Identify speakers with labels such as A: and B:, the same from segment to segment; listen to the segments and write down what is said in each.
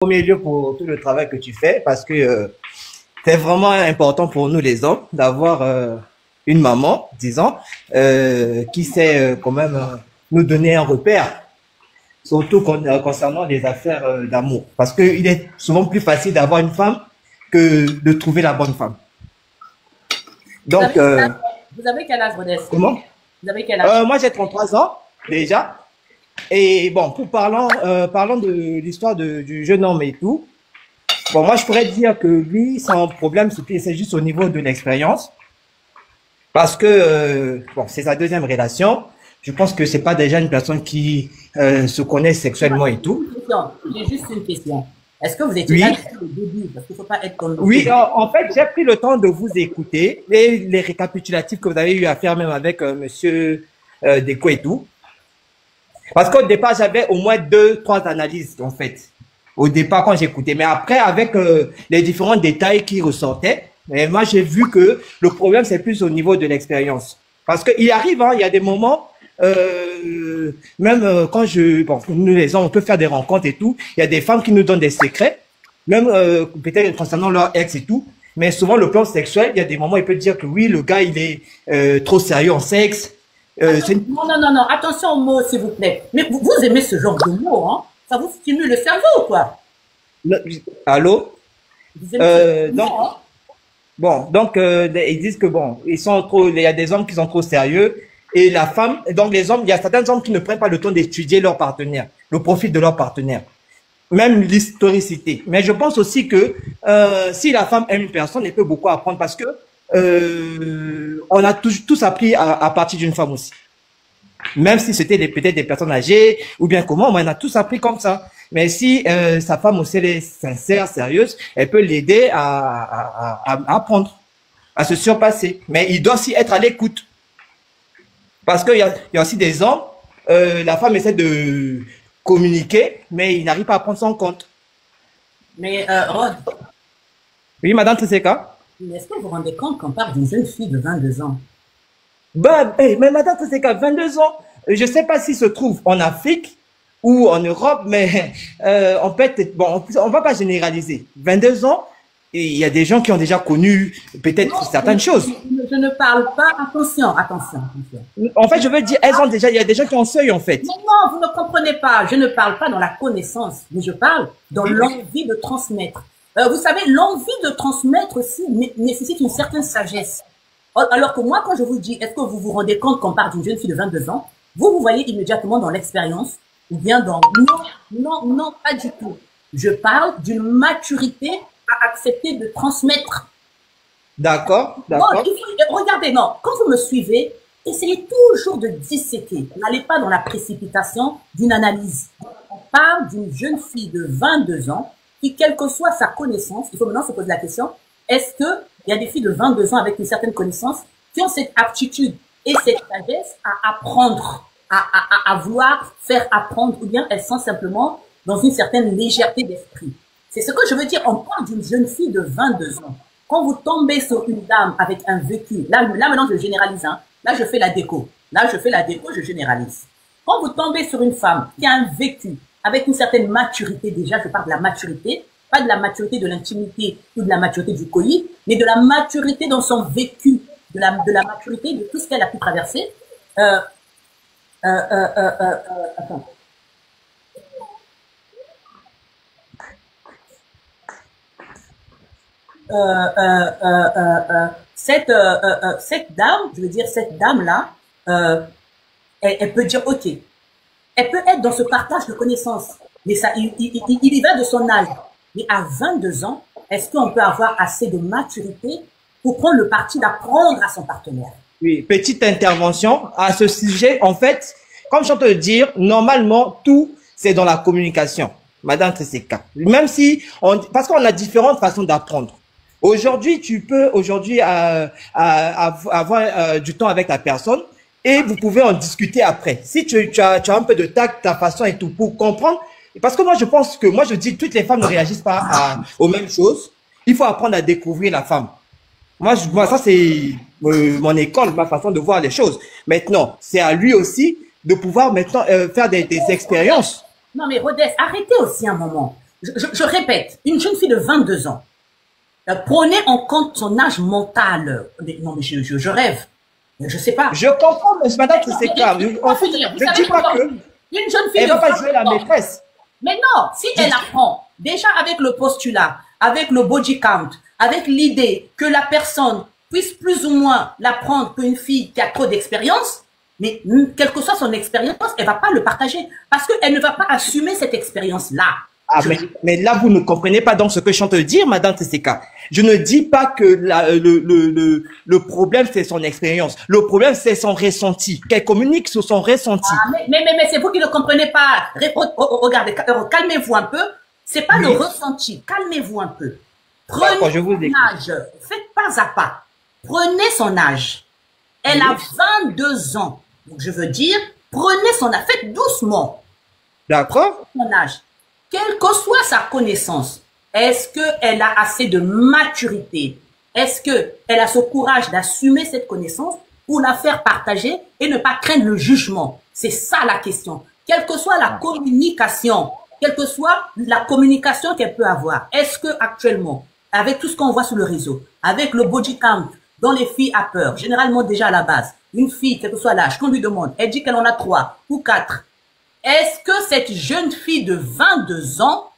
A: Premier lieu pour tout le travail que tu fais parce que c'est vraiment important pour nous les hommes d'avoir une maman, disons, qui sait quand même nous donner un repère, surtout concernant les affaires d'amour. Parce qu'il est souvent plus facile d'avoir une femme que de trouver la bonne femme. Donc,
B: vous avez quel âge, Rodès?
A: comment?
B: Vous avez quel âge?
A: Moi, j'ai 33 ans déjà. Et bon, parlant de l'histoire du jeune homme et tout, bon, moi, je pourrais dire que lui, son problème, c'est juste au niveau de l'expérience. Parce que, bon, c'est sa deuxième relation. Je pense que c'est pas déjà une personne qui se connaît sexuellement et tout.
B: J'ai juste une question. Est-ce que vous étiez là au début? Parce qu'il ne faut pas être comme nous.
A: Oui, en fait, j'ai pris le temps de vous écouter, les récapitulatifs que vous avez eu à faire même avec monsieur Deco et tout. Parce qu'au départ, j'avais au moins 2-3 analyses, en fait. Au départ, quand j'écoutais. Mais après, avec les différents détails qui ressortaient, et moi, j'ai vu que le problème, c'est plus au niveau de l'expérience. Parce qu'il arrive, hein, il y a des moments, même quand bon, nous les hommes, on peut faire des rencontres et tout, il y a des femmes qui nous donnent des secrets, même peut-être concernant leur ex et tout. Mais souvent, le plan sexuel, il y a des moments, il peut dire que oui, le gars, il est trop sérieux en sexe.
B: Non, attention aux mots, s'il vous plaît. Mais vous aimez ce genre de mots, hein? Ça vous stimule le cerveau, quoi.
A: Allô?
B: Vous aimez
A: donc,
B: hein?
A: Bon, donc ils disent que bon, ils sont trop, il y a des hommes qui sont trop sérieux et la femme, donc les hommes, il y a certains hommes qui ne prennent pas le temps d'étudier leur partenaire, le profil de leur partenaire, même l'historicité. Mais je pense aussi que si la femme aime une personne, elle peut beaucoup apprendre parce que on a tous appris à partir d'une femme aussi. Même si c'était peut-être des personnes âgées ou bien comment, on a tous appris comme ça. Mais si sa femme aussi elle est sincère, sérieuse, elle peut l'aider à apprendre, à se surpasser. Mais il doit aussi être à l'écoute. Parce qu'il y a aussi des hommes, la femme essaie de communiquer, mais il n'arrive pas à prendre son compte.
B: Mais Rod,
A: Oui, Madame Tseka?
B: est-ce que vous vous rendez compte qu'on parle d'une jeune fille de 22 ans?
A: Bah, mais Madame Tseka, 22 ans, je sais pas s'il se trouve en Afrique ou en Europe, mais en fait, bon, on va pas généraliser. 22 ans, et il y a des gens qui ont déjà connu peut-être certaines choses.
B: Je ne parle pas, attention.
A: En fait, je veux dire, il y a des gens qui ont seuil, en fait.
B: Non, vous ne comprenez pas. Je ne parle pas dans la connaissance, mais je parle dans l'envie de transmettre. Vous savez, l'envie de transmettre aussi nécessite une certaine sagesse. Alors que moi, quand je vous dis, est-ce que vous vous rendez compte qu'on parle d'une jeune fille de 22 ans, vous voyez immédiatement dans l'expérience, ou bien dans... Non, pas du tout. Je parle d'une maturité à accepter de transmettre.
A: D'accord.
B: Regardez, non, quand vous me suivez, essayez toujours de disséquer. N'allez pas dans la précipitation d'une analyse. On parle d'une jeune fille de 22 ans qui, quelle que soit sa connaissance, il faut maintenant se poser la question, est-ce qu'il y a des filles de 22 ans avec une certaine connaissance qui ont cette aptitude et cette sagesse à apprendre, à vouloir faire apprendre, ou bien elles sont simplement dans une certaine légèreté d'esprit? C'est ce que je veux dire. On parle d'une jeune fille de 22 ans. Quand vous tombez sur une dame avec un vécu, là maintenant je généralise, hein. Là je fais la déco. Je généralise. Quand vous tombez sur une femme qui a un vécu avec une certaine maturité, déjà je parle de la maturité, pas de la maturité de l'intimité ou de la maturité du coït, mais de la maturité dans son vécu, de la maturité de tout ce qu'elle a pu traverser. Attends. Cette dame, je veux dire cette dame-là, elle peut dire ok, elle peut être dans ce partage de connaissances, mais ça, il y va de son âge. Mais à 22 ans, est-ce qu'on peut avoir assez de maturité pour prendre le parti d'apprendre à son partenaire?
A: Oui, petite intervention à ce sujet. En fait, comme je viens de le dire, normalement, tout, c'est dans la communication. Madame Tseka. Même si, parce qu'on a différentes façons d'apprendre. Aujourd'hui, tu peux avoir du temps avec la personne et vous pouvez en discuter après. Si tu as un peu de tact, ta façon et tout pour comprendre. Parce que moi, je dis toutes les femmes ne réagissent pas aux mêmes choses. Il faut apprendre à découvrir la femme. Moi ça c'est mon école, ma façon de voir les choses. Maintenant, c'est à lui aussi de pouvoir maintenant faire des expériences.
B: Non mais Rodès, arrêtez aussi un moment. je répète, une jeune fille de 22 ans, prenez en compte son âge mental. Non, mais je rêve. Je sais pas.
A: Je comprends, mais madame, c'est clair. En fait, je dis pas que
B: une jeune fille
A: elle va pas jouer la maîtresse.
B: Mais non, si elle apprend, déjà avec le postulat, avec le body count, avec l'idée que la personne puisse plus ou moins l'apprendre qu'une fille qui a trop d'expérience, mais quelle que soit son expérience, elle va pas le partager parce qu'elle ne va pas assumer cette expérience-là.
A: Ah, mais là, vous ne comprenez pas donc ce que je suis en train de dire, madame Tesseka. Je ne dis pas que le problème, c'est son expérience. Le problème, c'est son ressenti. Qu'elle communique sur son ressenti.
B: Ah, mais c'est vous qui ne comprenez pas. Regardez, calmez-vous un peu. C'est pas le ressenti. Calmez-vous un peu. Prenez son âge. Faites pas à pas. Prenez son âge. Elle a 22 ans. Donc, je veux dire, prenez son âge. Faites doucement.
A: D'accord.
B: Son âge. Quelle que soit sa connaissance, est-ce qu'elle a assez de maturité? Est-ce qu'elle a ce courage d'assumer cette connaissance pour la faire partager et ne pas craindre le jugement? C'est ça la question. Quelle que soit la communication, quelle que soit la communication qu'elle peut avoir, est-ce que actuellement, avec tout ce qu'on voit sur le réseau, avec le body count, dont les filles a peur, généralement déjà à la base, une fille, quel que soit l'âge, qu'on lui demande, elle dit qu'elle en a 3 ou 4. Est-ce que cette jeune fille de 22 ans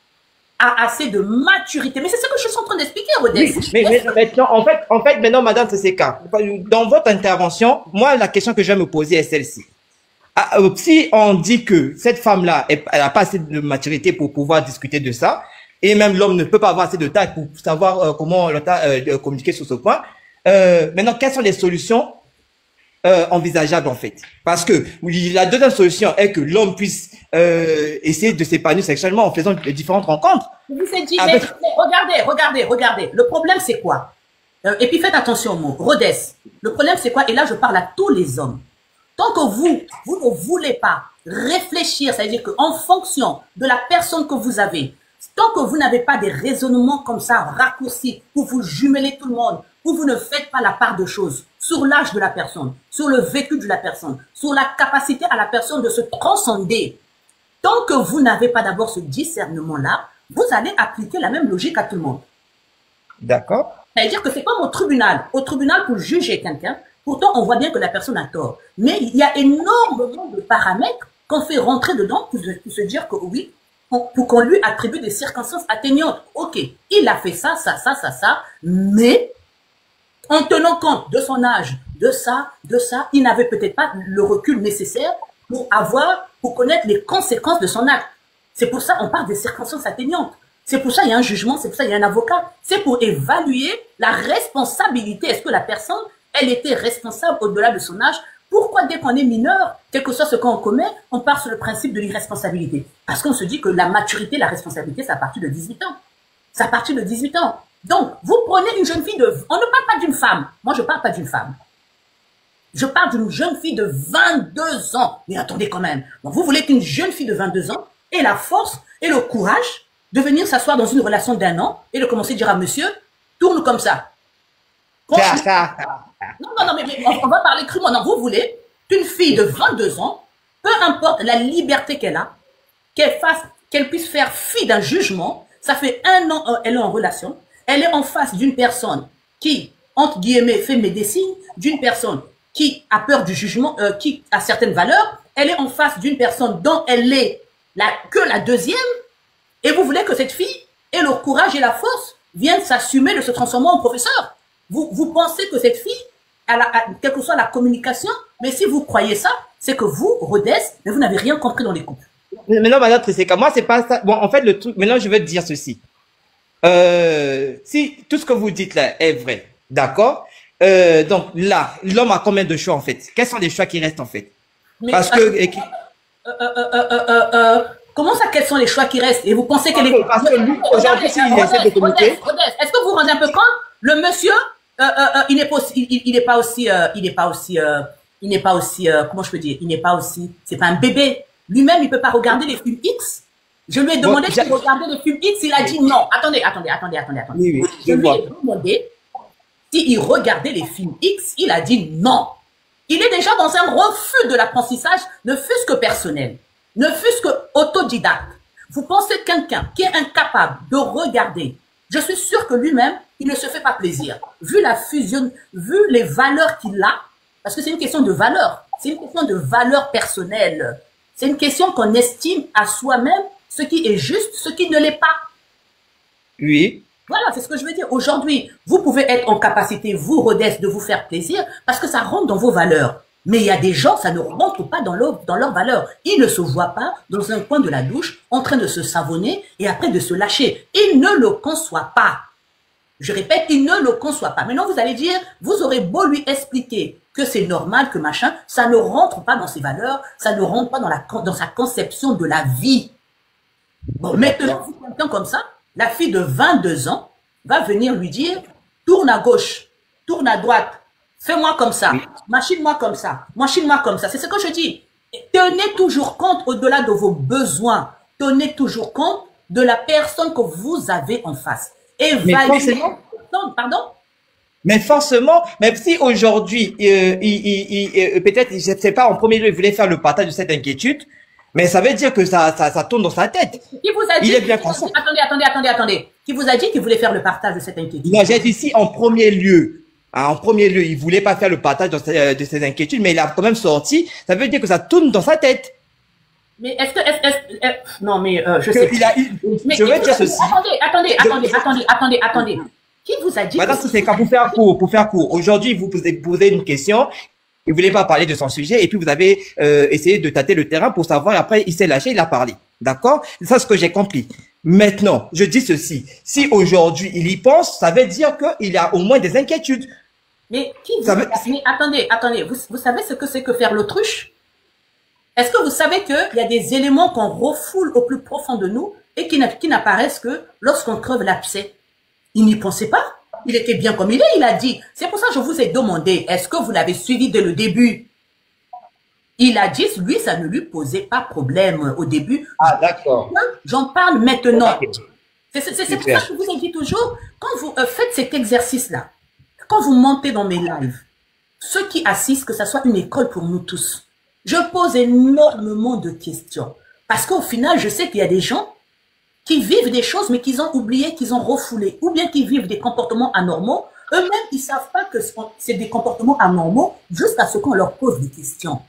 B: a assez de maturité? Mais c'est ce que je suis en train d'expliquer, Rodez.
A: Oui, mais maintenant, en fait, maintenant, madame Tesseka, dans votre intervention, moi, la question que je vais me poser est celle-ci. Si on dit que cette femme-là, elle n'a pas assez de maturité pour pouvoir discuter de ça, et même l'homme ne peut pas avoir assez de tact pour savoir comment communiquer sur ce point, maintenant, quelles sont les solutions envisageable en fait, parce que la deuxième solution est que l'homme puisse essayer de s'épanouir sexuellement en faisant différentes rencontres.
B: Je vous ai dit, mais regardez. Le problème c'est quoi? Et puis faites attention au mot, Rodez. Le problème c'est quoi? Et là je parle à tous les hommes. Tant que vous ne voulez pas réfléchir, c'est-à-dire qu'en fonction de la personne que vous avez, tant que vous n'avez pas des raisonnements comme ça raccourcis pour vous jumeler tout le monde, où vous ne faites pas la part de choses sur l'âge de la personne, sur le vécu de la personne, sur la capacité à la personne de se transcender. Tant que vous n'avez pas d'abord ce discernement-là, vous allez appliquer la même logique à tout le monde.
A: D'accord.
B: C'est-à-dire que c'est comme au tribunal. Au tribunal, pour juger quelqu'un, pourtant on voit bien que la personne a tort. Mais il y a énormément de paramètres qu'on fait rentrer dedans pour se dire que oui, pour qu'on lui attribue des circonstances atteignantes. Ok, il a fait ça, mais en tenant compte de son âge, de ça, il n'avait peut-être pas le recul nécessaire pour connaître les conséquences de son acte. C'est pour ça qu'on parle des circonstances atteignantes. C'est pour ça qu'il y a un jugement, c'est pour ça qu'il y a un avocat. C'est pour évaluer la responsabilité. Est-ce que la personne, elle était responsable au-delà de son âge? Pourquoi dès qu'on est mineur, quel que soit ce qu'on commet, on part sur le principe de l'irresponsabilité? Parce qu'on se dit que la maturité, la responsabilité, c'est à partir de 18 ans. C'est à partir de 18 ans. Donc, vous prenez une jeune fille de... On ne parle pas d'une femme. Moi, je ne parle pas d'une femme. Je parle d'une jeune fille de 22 ans. Mais attendez quand même. Donc, vous voulez qu'une jeune fille de 22 ans ait la force et le courage de venir s'asseoir dans une relation d'1 an et de commencer à dire à monsieur, tourne comme ça. Non, mais on va parler crûment. Non, vous voulez qu'une fille de 22 ans, peu importe la liberté qu'elle a, qu'elle puisse faire fi d'un jugement. Ça fait 1 an, elle est en relation. Elle est en face d'une personne qui, entre guillemets, fait médecine, d'une personne qui a peur du jugement, qui a certaines valeurs. Elle est en face d'une personne dont elle est que la deuxième. Et vous voulez que cette fille ait le courage et la force, vienne s'assumer de se transformer en professeur. Vous pensez que cette fille, quelle que soit la communication, mais si vous croyez ça, c'est que vous, Rodez, mais vous n'avez rien compris dans les couples.
A: Mais non, madame Tesseka, moi, c'est pas ça. Bon, en fait, le truc, maintenant, je vais te dire ceci. Si tout ce que vous dites là est vrai, d'accord? Donc là, l'homme a combien de choix en fait? Quels sont les choix qui restent en fait?
B: Mais comment ça, quels sont les choix qui restent? Et vous pensez que les...
A: Parce que lui, aujourd'hui, s'il essaie de communiquer...
B: Est-ce que vous vous rendez un peu compte? Le monsieur, il n'est pas aussi, comment je peux dire? Il n'est pas aussi, c'est pas un bébé. Lui-même, il peut pas regarder les films X. Je lui ai demandé s'il regardait les films X, il a dit non. Attendez.
A: Oui,
B: je lui ai demandé s'il regardait les films X, il a dit non. Il est déjà dans un refus de l'apprentissage, ne fût-ce que personnel, ne fût-ce que autodidacte. Vous pensez quelqu'un qui est incapable de regarder, je suis sûr que lui-même, il ne se fait pas plaisir. Vu la fusion, vu les valeurs qu'il a, parce que c'est une question de valeur, c'est une question de valeur personnelle. C'est une question qu'on estime à soi-même ce qui est juste, ce qui ne l'est pas.
A: Oui.
B: Voilà, c'est ce que je veux dire. Aujourd'hui, vous pouvez être en capacité, vous, Rodès, de vous faire plaisir parce que ça rentre dans vos valeurs. Mais il y a des gens, ça ne rentre pas dans leurs valeurs. Ils ne se voient pas dans un coin de la douche en train de se savonner et après de se lâcher. Ils ne le conçoivent pas. Je répète, ils ne le conçoivent pas. Maintenant, vous allez dire, vous aurez beau lui expliquer que c'est normal, que machin, ça ne rentre pas dans ses valeurs, ça ne rentre pas dans sa conception de la vie. Bon, maintenant, vous quelqu'un comme ça, la fille de 22 ans va venir lui dire, tourne à gauche, tourne à droite, fais-moi comme ça, machine-moi comme ça, machine-moi comme ça. C'est ce que je dis. Tenez toujours compte, au-delà de vos besoins, tenez toujours compte de la personne que vous avez en face. Évaluez. Pardon?
A: Mais forcément, même si aujourd'hui, peut-être, je ne sais pas, en premier lieu, il voulait faire le partage de cette inquiétude, mais ça veut dire que ça tourne dans sa tête.
B: Qui vous a dit,
A: il est bien conscient.
B: Attendez. Qui vous a dit qu'il voulait faire le partage de cette inquiétude?
A: Non, j'ai dit si en premier lieu, il voulait pas faire le partage de ses inquiétudes, mais il a quand même sorti, ça veut dire que ça tourne dans sa tête.
B: Mais non, mais je sais.
A: Je veux dire ceci.
B: Attendez. Qui vous a dit?
A: Madame, c'est quand pour faire court. Aujourd'hui, vous posez une question. Il voulait pas parler de son sujet et puis vous avez essayé de tâter le terrain pour savoir et après il s'est lâché, il a parlé. D'accord? C'est ça ce que j'ai compris. Maintenant, je dis ceci. Si aujourd'hui il y pense, ça veut dire qu'il a au moins des inquiétudes.
B: Mais mais attendez. Vous savez ce que c'est que faire l'autruche? Est-ce que vous savez qu'il y a des éléments qu'on refoule au plus profond de nous et qui n'apparaissent que lorsqu'on creve l'abcès? Il n'y pensait pas. Il était bien comme il est, il a dit. C'est pour ça que je vous ai demandé, est-ce que vous l'avez suivi dès le début? Il a dit, lui, ça ne lui posait pas problème au début.
A: Ah, d'accord.
B: J'en parle maintenant.
A: Okay.
B: C'est pour ça que je vous ai dit toujours, quand vous faites cet exercice-là, quand vous montez dans mes lives, ceux qui assistent, que ça soit une école pour nous tous, je pose énormément de questions. Parce qu'au final, je sais qu'il y a des gens qui vivent des choses, mais qu'ils ont oublié, qu'ils ont refoulé, ou bien qui vivent des comportements anormaux. Eux-mêmes, ils savent pas que c'est des comportements anormaux jusqu'à ce qu'on leur pose des questions.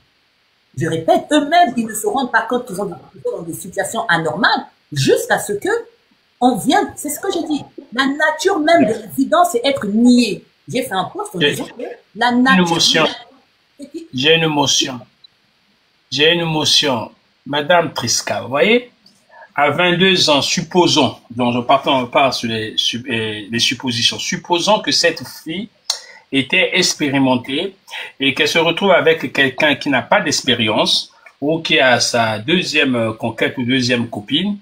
B: Je répète, eux-mêmes, ils ne se rendent pas compte qu'ils ont dans des situations anormales jusqu'à ce que on vienne. C'est ce que j'ai dit. La nature même de l'évidence, c'est être nié. J'ai fait un post en disant que la nature.
C: J'ai une émotion. Madame Triska, vous voyez? À 22 ans, supposons, donc on part sur les suppositions, supposons que cette fille était expérimentée et qu'elle se retrouve avec quelqu'un qui n'a pas d'expérience ou qui a sa deuxième conquête ou deuxième copine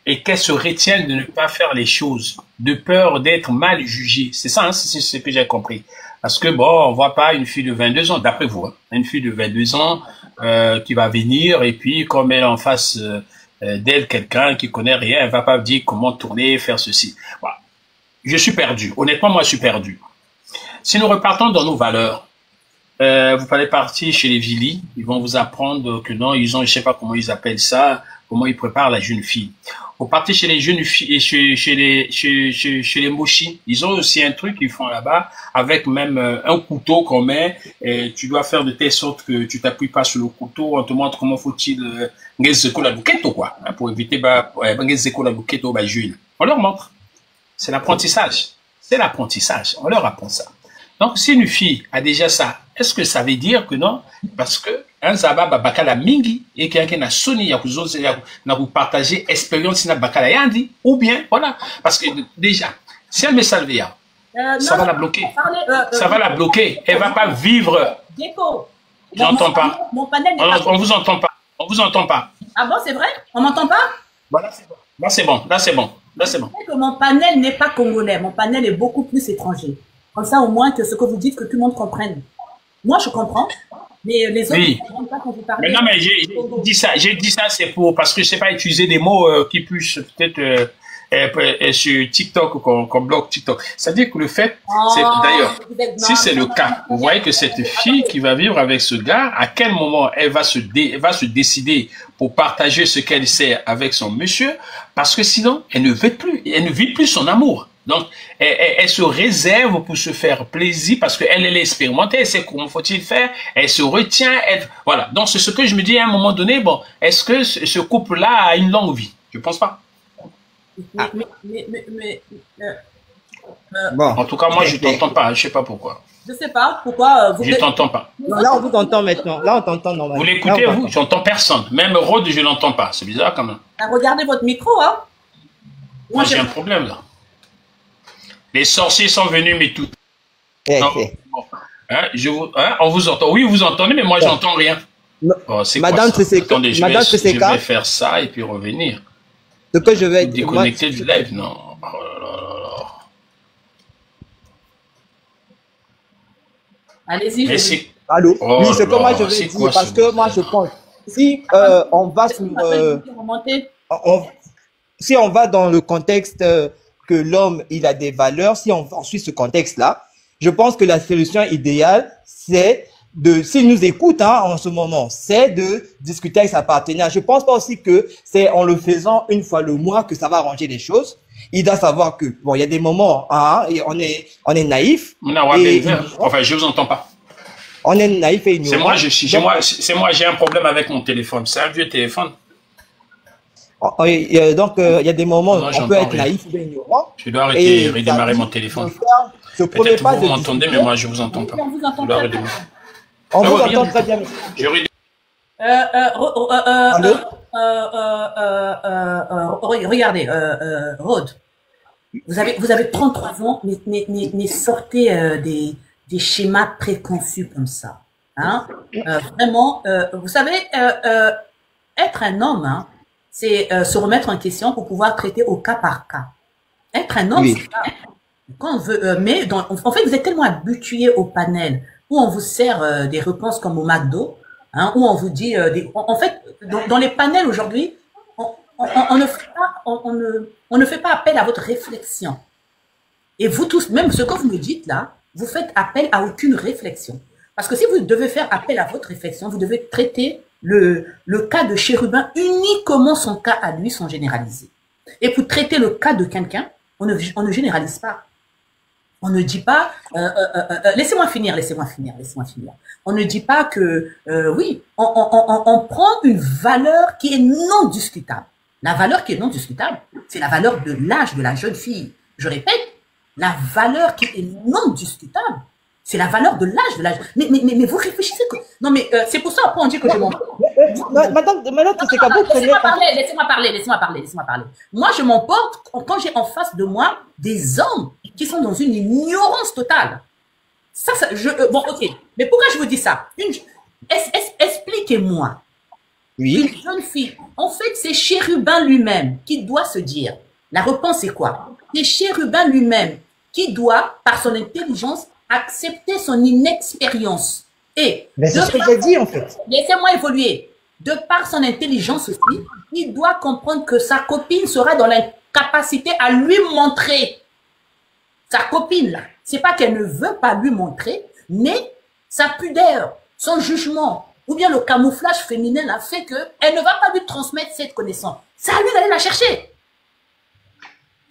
C: et qu'elle se retienne de ne pas faire les choses, de peur d'être mal jugée. C'est ça, hein, c'est ce que j'ai compris. Parce que bon, on voit pas une fille de 22 ans, d'après vous, hein, une fille de 22 ans qui va venir et puis comme elle est en face d'elle quelqu'un qui connaît rien, elle va pas dire comment tourner, faire ceci. Voilà. Je suis perdu. Honnêtement, moi, je suis perdu. Si nous repartons dans nos valeurs, vous allez partir chez les Vili, ils vont vous apprendre que non, ils ont, je sais pas comment ils appellent ça, comment ils préparent la jeune fille. Vous partez chez les jeunes filles et chez les mochis, ils ont aussi un truc qu'ils font là-bas avec même un couteau qu'on met et tu dois faire de telle sorte que tu t'appuies pas sur le couteau, on te montre comment faut-il la bouquette quoi, hein, pour éviter la bouquette au juile. On leur montre. C'est l'apprentissage. C'est l'apprentissage. On leur apprend ça. Donc, si une fille a déjà ça, est-ce que ça veut dire que non? Parce que un zaba bakala mingi et quelqu'un n'a soni n'a vous partagé expérience n'a bakala yandi ou bien voilà parce que déjà si elle me salve ça va la bloquer. Ça va la bloquer. Elle va pas vivre. J'entends pas. On vous entend pas. On vous entend pas.
B: Ah bon, c'est vrai? On m'entend pas?
C: Voilà, c'est bon. Là, c'est bon. Là, c'est bon. Là, c'est bon.
B: Que mon panel n'est pas congolais. Mon panel est beaucoup plus étranger. Comme ça, au moins, que ce que vous dites, que tout le monde comprenne. Moi, je comprends. Mais les autres,
C: oui.
B: ne comprennent pas quand vous parlez.
C: Mais non, mais j'ai dit ça, c'est pour, parce que je sais pas utiliser des mots qui puissent peut-être et sur TikTok, qu'on bloque TikTok. C'est-à-dire que le fait, c'est d'ailleurs, si c'est le cas, vous voyez que cette fille qui va vivre avec ce gars, à quel moment elle va se décider pour partager ce qu'elle sait avec son monsieur, parce que sinon, elle ne vit plus son amour. Donc, elle se réserve pour se faire plaisir parce qu'elle est expérimentée, elle sait comment faut-il faire, elle se retient, voilà. Donc, c'est ce que je me dis à un moment donné, bon, est-ce que ce couple-là a une longue vie? Je pense pas.
A: Bon.
C: En tout cas, moi, je t'entends pas, je sais pas pourquoi.
B: Je sais pas pourquoi.
C: Je t'entends pas.
A: Là, on vous entend maintenant. Là, on t'entend normalement.
C: Vous l'écoutez, vous? J'entends personne. Même Rod, je l'entends pas. C'est bizarre quand même.
B: Regardez votre micro, hein.
C: Moi, j'ai un problème là. Les sorciers sont venus, mais tout. On vous entend. Oui, vous entendez, mais moi, j'entends rien. Oh,
A: Madame Triseka,
C: attendez, je vais faire ça et puis revenir.
A: Ce que je vais
C: déconnecter du live, non. Oh là là.
B: Allez-y.
A: Allô. Oui, c'est que moi je vais dire parce que moi je pense si on va sur si on va dans le contexte que l'homme il a des valeurs, si on suit ce contexte-là, je pense que la solution idéale c'est s'il nous écoute en ce moment, c'est de discuter avec sa partenaire. Je pense pas aussi que c'est en le faisant une fois le mois que ça va arranger les choses. Il doit savoir que bon, il y a des moments, et on est naïf.
C: Enfin, je vous entends pas.
A: On est naïf et ignorant.
C: C'est moi, j'ai un problème avec mon téléphone. C'est un vieux téléphone.
A: Donc, il y a des moments où on peut être naïf ou ignorant.
C: Je dois arrêter et redémarrer mon téléphone. Peut-être que vous m'entendez, mais moi, je vous entends pas.
A: On vous entend très bien.
B: Regardez, Rod, vous avez 33 ans, mais sortez des schémas préconçus comme ça. Hein? Vraiment, vous savez, être un homme, c'est se remettre en question pour pouvoir traiter au cas par cas. Être un homme, c'est ça. Quand on veut, en fait, vous êtes tellement habitué au panel où on vous sert des réponses comme au McDo, où on vous dit, en fait, dans les panels aujourd'hui, on ne fait pas appel à votre réflexion. Et vous tous, même ce que vous me dites là, vous faites appel à aucune réflexion. Parce que si vous devez faire appel à votre réflexion, vous devez traiter le cas de Chérubin uniquement son cas à lui, sans généraliser. Et pour traiter le cas de quelqu'un, on ne généralise pas. On ne dit pas, laissez-moi finir. On ne dit pas que, oui, on prend une valeur qui est non discutable. La valeur qui est non discutable, c'est la valeur de l'âge de la jeune fille. Je répète, la valeur qui est non discutable, c'est la valeur de l'âge de la jeune fille. Mais vous réfléchissez que, non mais c'est pour ça après on dit que je m'en
A: Madame, c'est qu'à vous
B: laissez-moi parler. Moi, je m'emporte quand j'ai en face de moi des hommes qui sont dans une ignorance totale. Bon, ok. Mais pourquoi je vous dis ça? Expliquez-moi.
A: Oui.
B: Une jeune fille, en fait, c'est Chérubin lui-même qui doit se dire. La réponse est quoi? C'est Chérubin lui-même qui doit, par son intelligence, accepter son inexpérience.
A: Mais c'est ce que j'ai dit, en fait.
B: Laissez-moi évoluer. De par son intelligence aussi, il doit comprendre que sa copine sera dans l'incapacité à lui montrer. Sa copine, là, c'est pas qu'elle ne veut pas lui montrer, mais sa pudeur, son jugement, ou bien le camouflage féminin a fait qu'elle ne va pas lui transmettre cette connaissance. C'est à lui d'aller la chercher.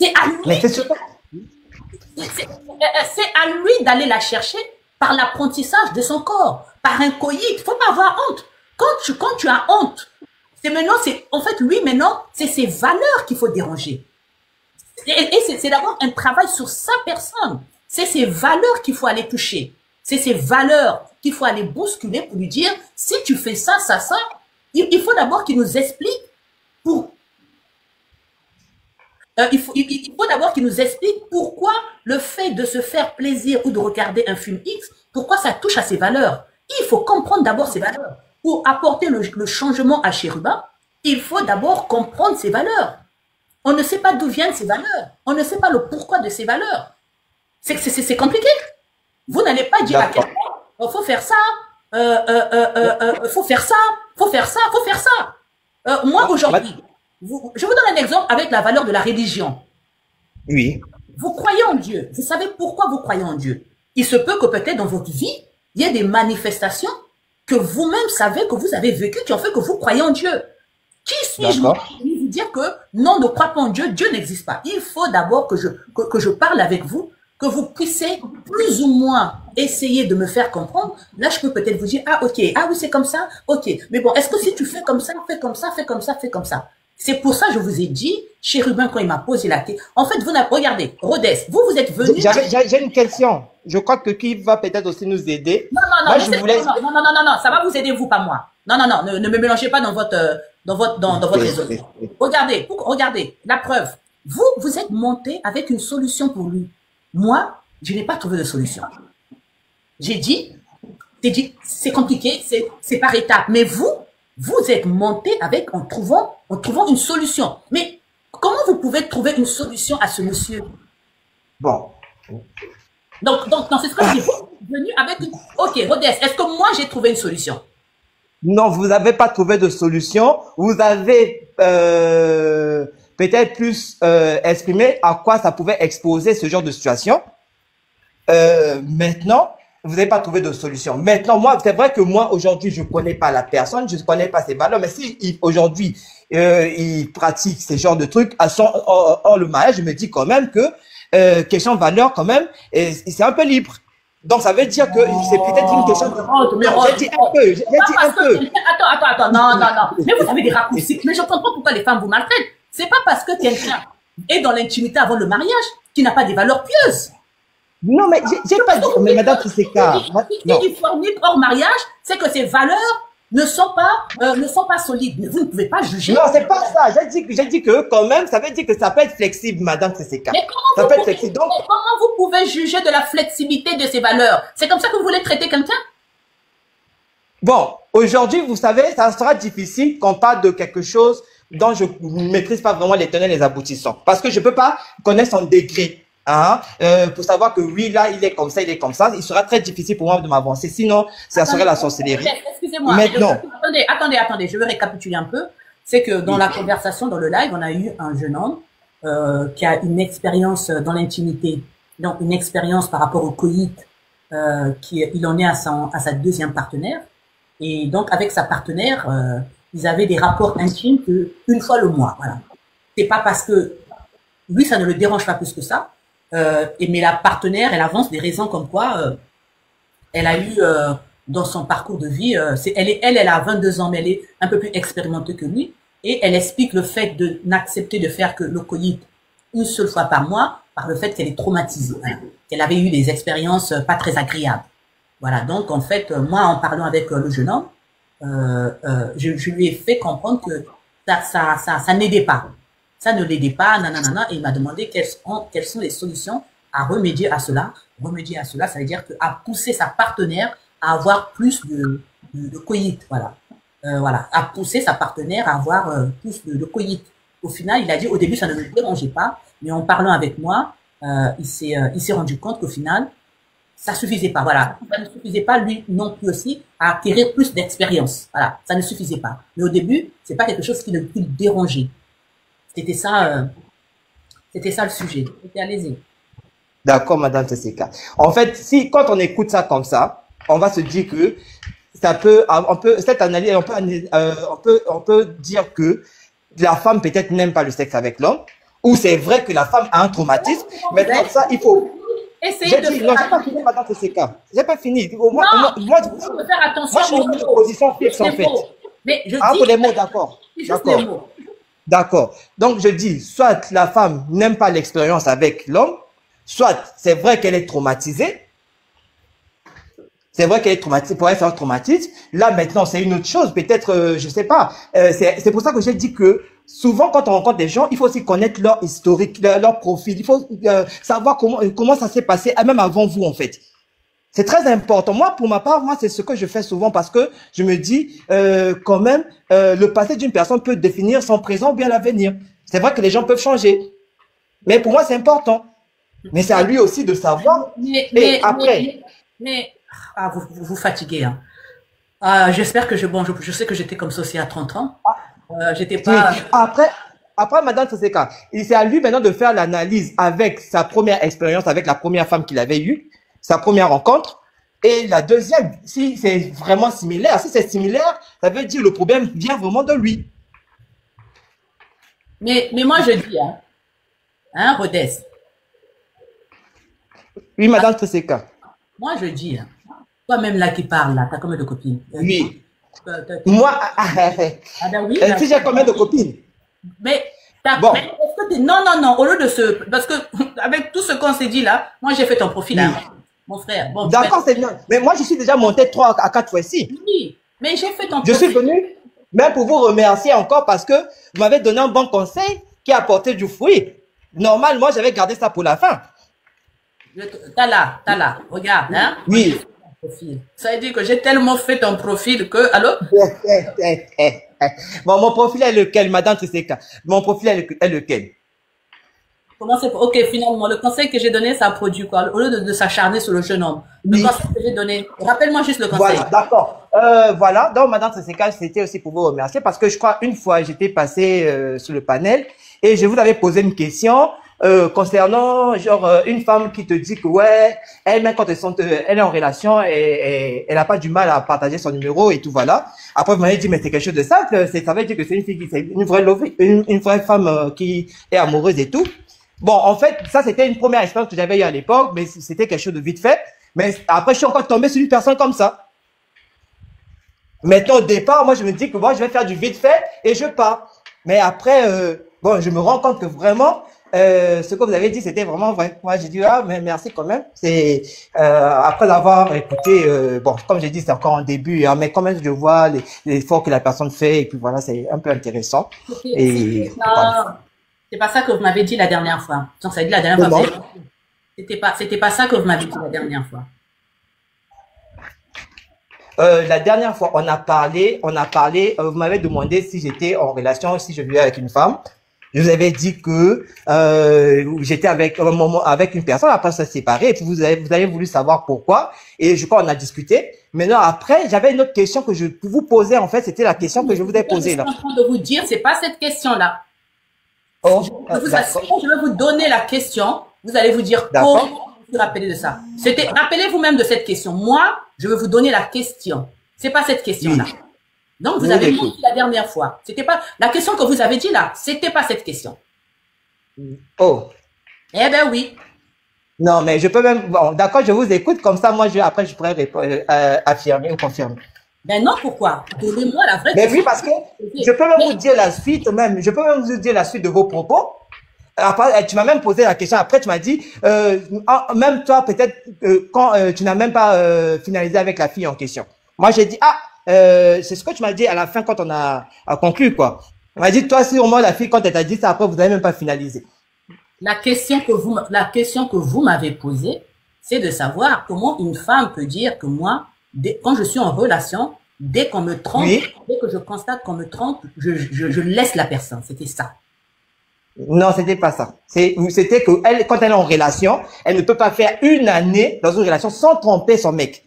B: C'est à lui.
A: Mais c'est
B: à lui d'aller la chercher par l'apprentissage de son corps, par un coït. Il faut pas avoir honte. Quand tu as honte, en fait, lui, maintenant, c'est ses valeurs qu'il faut déranger. Et c'est d'abord un travail sur sa personne. C'est ses valeurs qu'il faut aller toucher. C'est ses valeurs qu'il faut aller bousculer pour lui dire, si tu fais ça, il faut d'abord qu'il nous explique il faut d'abord qu'il nous explique pourquoi le fait de se faire plaisir ou de regarder un film X, pourquoi ça touche à ses valeurs. Il faut comprendre d'abord ses valeurs. Pour apporter le changement à Chérubin, il faut d'abord comprendre ses valeurs. On ne sait pas d'où viennent ses valeurs. On ne sait pas le pourquoi de ses valeurs. C'est compliqué. Vous n'allez pas dire à quelqu'un, faut faire ça, faut faire ça. Moi, aujourd'hui, je vous donne un exemple avec la valeur de la religion.
A: Oui.
B: Vous croyez en Dieu. Vous savez pourquoi vous croyez en Dieu. Il se peut que peut-être dans votre vie, il y ait des manifestations que vous-même savez que vous avez vécues qui ont fait que vous croyez en Dieu. Qui suis-je pour vous dire que non, ne crois pas en Dieu, Dieu n'existe pas. Il faut d'abord que je parle avec vous, que vous puissiez plus ou moins essayer de me faire comprendre. Là, je peux peut-être vous dire, ah ok, ah oui, c'est comme ça, ok. Mais bon, est-ce que si tu fais comme ça, fais comme ça, fais comme ça, fais comme ça. C'est pour ça que je vous ai dit, Chérubin, quand il m'a posé la question, en fait, vous n'avez, regardez, Rhodes, vous êtes venu.
A: J'ai une question. Je crois que qui va peut-être aussi nous aider.
B: Non, ça va vous aider, vous, pas moi. Non, ne me mélangez pas dans votre réseau. Regardez, la preuve. Vous êtes monté avec une solution pour lui. Moi, je n'ai pas trouvé de solution. J'ai dit, c'est compliqué, c'est par étapes. Mais vous êtes monté en trouvant une solution. Mais comment vous pouvez trouver une solution à ce monsieur?
A: Bon.
B: Donc, c'est ce que je dis. Vous êtes venu avec une... Ok, Rhodes, est-ce que moi j'ai trouvé une solution?
A: Non, vous n'avez pas trouvé de solution. Vous avez peut-être plus exprimé à quoi ça pouvait exposer ce genre de situation. Maintenant, vous n'avez pas trouvé de solution. Maintenant, moi, c'est vrai que moi, aujourd'hui, je ne connais pas la personne, je ne connais pas ses valeurs, mais si aujourd'hui, il pratique ce genre de trucs hors le mariage, je me dis quand même que question de valeur, quand même, c'est un peu libre. Donc, ça veut dire que c'est peut-être une question de... J'ai dit un peu.
B: Attends, non. Mais vous avez des raccourcis. Mais je ne comprends pas pourquoi les femmes vous maltraitent. C'est pas parce que quelqu'un est dans l'intimité avant le mariage qu'il n'a pas des valeurs pieuses.
A: Non, mais j'ai pas dit... Mais madame Tseka...
B: Si il fornique hors mariage, c'est que ses valeurs ne sont pas solides. Mais vous ne pouvez pas juger.
A: Non, c'est pas ça. J'ai dit que quand même, ça veut dire que ça peut être flexible, madame Tseka.
B: Mais comment vous pouvez juger de la flexibilité de ses valeurs? C'est comme ça que vous voulez traiter quelqu'un?
A: Bon, aujourd'hui, vous savez, ça sera difficile qu'on parle de quelque chose dont je ne maîtrise pas vraiment les tenants et les aboutissants. Parce que je peux pas connaître son degré. Hein, pour savoir que oui, là, il est comme ça, il sera très difficile pour moi de m'avancer. Sinon, ça serait la sorcellerie.
B: Excusez-moi.
A: Maintenant.
B: Attendez, je vais récapituler un peu. C'est que dans la conversation, dans le live, on a eu un jeune homme qui a une expérience dans l'intimité, donc une expérience par rapport au coït, il en est à sa deuxième partenaire. Et donc, avec sa partenaire, ils avaient des rapports intimes une fois le mois. Voilà. C'est pas parce que lui, ça ne le dérange pas plus que ça. Mais la partenaire, elle avance des raisons comme quoi elle a eu dans son parcours de vie, elle a 22 ans, mais elle est un peu plus expérimentée que lui, et elle explique le fait de n'accepter de faire que le coït une seule fois par mois par le fait qu'elle est traumatisée, hein, qu'elle avait eu des expériences pas très agréables. Voilà, donc en fait, moi, en parlant avec le jeune homme, je lui ai fait comprendre que ça n'aidait pas. Ça ne l'aidait pas, nanana, et il m'a demandé quelles sont les solutions à remédier à cela. Remédier à cela, ça veut dire à pousser sa partenaire à avoir plus de coït, voilà. Voilà, à pousser sa partenaire à avoir plus de coït. Au final, il a dit, au début, ça ne le dérangeait pas, mais en parlant avec moi, il s'est rendu compte qu'au final, ça suffisait pas, voilà. Ça ne suffisait pas, lui non plus aussi, à acquérir plus d'expérience. Voilà, ça ne suffisait pas. Mais au début, c'est pas quelque chose qui le dérangeait. C'était ça le sujet. Allez-y.
A: D'accord, madame Tseka. En fait, quand on écoute ça comme ça, on va se dire que cette analyse, on peut dire que la femme peut-être n'aime pas le sexe avec l'homme, ou c'est vrai que la femme a un traumatisme. Maintenant, ça, il faut.
B: Essayez de
A: non, j'ai pas fini, madame Tseka. J'ai pas fini. Moi,
B: je veux faire attention.
A: Moi, je suis une position fixe, en fait.
B: Mais je dis.
A: Pour les mots, d'accord.
B: D'accord.
A: D'accord. Donc, je dis, soit la femme n'aime pas l'expérience avec l'homme, soit c'est vrai qu'elle est traumatisée. C'est vrai qu'elle est traumatisée, pour elle, c'est un traumatisme. Là, maintenant, c'est une autre chose. Peut-être, je sais pas. C'est pour ça que j'ai dit que souvent, quand on rencontre des gens, il faut aussi connaître leur historique, leur profil. Il faut savoir comment ça s'est passé, même avant vous, en fait. C'est très important. Moi, pour ma part, c'est ce que je fais souvent parce que je me dis, quand même, le passé d'une personne peut définir son présent ou bien l'avenir. C'est vrai que les gens peuvent changer. Mais pour moi, c'est important. Mais c'est à lui aussi de savoir.
B: Vous fatiguez, hein. J'espère que je sais que j'étais comme ça aussi à 30 ans. J'étais pas.
A: après, Madame Treseka, c'est à lui maintenant de faire l'analyse avec sa première expérience, avec la première femme qu'il avait eue, sa première rencontre. Et la deuxième, si c'est vraiment similaire, si c'est similaire, ça veut dire le problème vient vraiment de lui.
B: Mais moi, je dis, Rodez.
A: Oui, Madame Treseka.
B: Moi, je dis, toi-même là qui parle, là, t'as combien de copines?
A: Oui. Moi,
B: ben oui,
A: si j'ai combien de copines?
B: Mais,
A: bon.
B: Mais non, au lieu de ce, parce que, avec tout ce qu'on s'est dit là, moi j'ai fait ton profil,
A: oui.
B: Mon frère. Bon,
A: d'accord, c'est bien. Mais moi, je suis déjà monté 3 à 4 fois ici.
B: Oui, mais j'ai fait ton
A: profil. Je suis venu, même pour vous remercier encore parce que vous m'avez donné un bon conseil qui a apporté du fruit. Normalement, j'avais gardé ça pour la fin.
B: T'as là, regarde, hein.
A: Oui.
B: Ça veut dire que j'ai tellement fait ton profil que, allô?
A: Bon, mon profil est lequel, Madame Treseka? Mon profil est lequel?
B: Comment c'est? Ok, finalement, le conseil que j'ai donné, ça a produit quoi? Au lieu de s'acharner sur le jeune homme. Le conseil que j'ai donné, rappelle-moi juste le conseil.
A: Voilà, d'accord. Voilà, donc Madame Treseka, c'était aussi pour vous remercier parce que je crois une fois, j'étais passé sur le panel et je vous avais posé une question concernant genre une femme qui te dit que ouais, elle-même quand elle est en relation et elle n'a pas du mal à partager son numéro et tout voilà. Après vous m'avez dit mais c'est quelque chose de simple, ça veut dire que c'est une fille qui c'est une vraie femme qui est amoureuse et tout. Bon, en fait, ça c'était une première expérience que j'avais eu à l'époque, mais c'était quelque chose de vite fait. Mais après je suis encore tombé sur une personne comme ça. Maintenant au départ, moi je me dis que moi je vais faire du vite fait et je pars. Mais après bon, je me rends compte que vraiment ce que vous avez dit, c'était vraiment vrai. Moi, j'ai dit, ah, mais merci quand même. C'est, après avoir écouté, bon, comme j'ai dit, c'est encore en début, hein, mais quand même, je vois les efforts que la personne fait, et puis voilà, c'est un peu intéressant. Et voilà.
B: C'est pas ça que vous m'avez dit la dernière fois. Donc, ça a dit la dernière fois. C'était pas ça que vous m'avez dit la dernière fois.
A: La dernière fois, on a parlé, vous m'avez demandé si j'étais en relation, si je vivais avec une femme. Je vous avais dit que j'étais avec un moment avec une personne, après ça s'est séparé, et puis vous avez voulu savoir pourquoi, et je crois on a discuté. Maintenant après, j'avais une autre question que je vous posais, en fait, c'était la question que je vous ai posée là.
B: Ce que je suis en train de vous dire, c'est pas cette question-là.
A: Oh,
B: je vais vous donner la question, vous allez vous dire comment vous vous rappelez de ça. Rappelez-vous même de cette question. Moi, je vais vous donner la question. C'est pas cette question-là. Oui. Donc, vous avez menti la dernière fois. C'était pas, la question que vous avez dit là, c'était pas cette question.
A: Oh.
B: Eh ben oui.
A: Non, mais je peux même, bon, d'accord, je vous écoute, comme ça, moi, après, je pourrais répondre, affirmer ou confirmer.
B: Ben non, pourquoi? Donnez-moi la vraie question.
A: Mais oui, parce que je peux même vous dire la suite, même, je peux même vous dire la suite de vos propos. Après, tu m'as même posé la question, après, tu m'as dit, même toi, peut-être, quand tu n'as même pas finalisé avec la fille en question. Moi, j'ai dit, c'est ce que tu m'as dit à la fin quand on a conclu, quoi. On m'a dit, toi, si au moins la fille, quand elle t'a dit ça, après, vous n'avez même pas finalisé.
B: La question que vous m'avez posée, c'est de savoir comment une femme peut dire que moi, quand je suis en relation, dès qu'on me trompe, dès que je constate qu'on me trompe, je laisse la personne. C'était ça.
A: Non, c'était pas ça. C'était que elle, quand elle est en relation, elle ne peut pas faire une année dans une relation sans tromper son mec.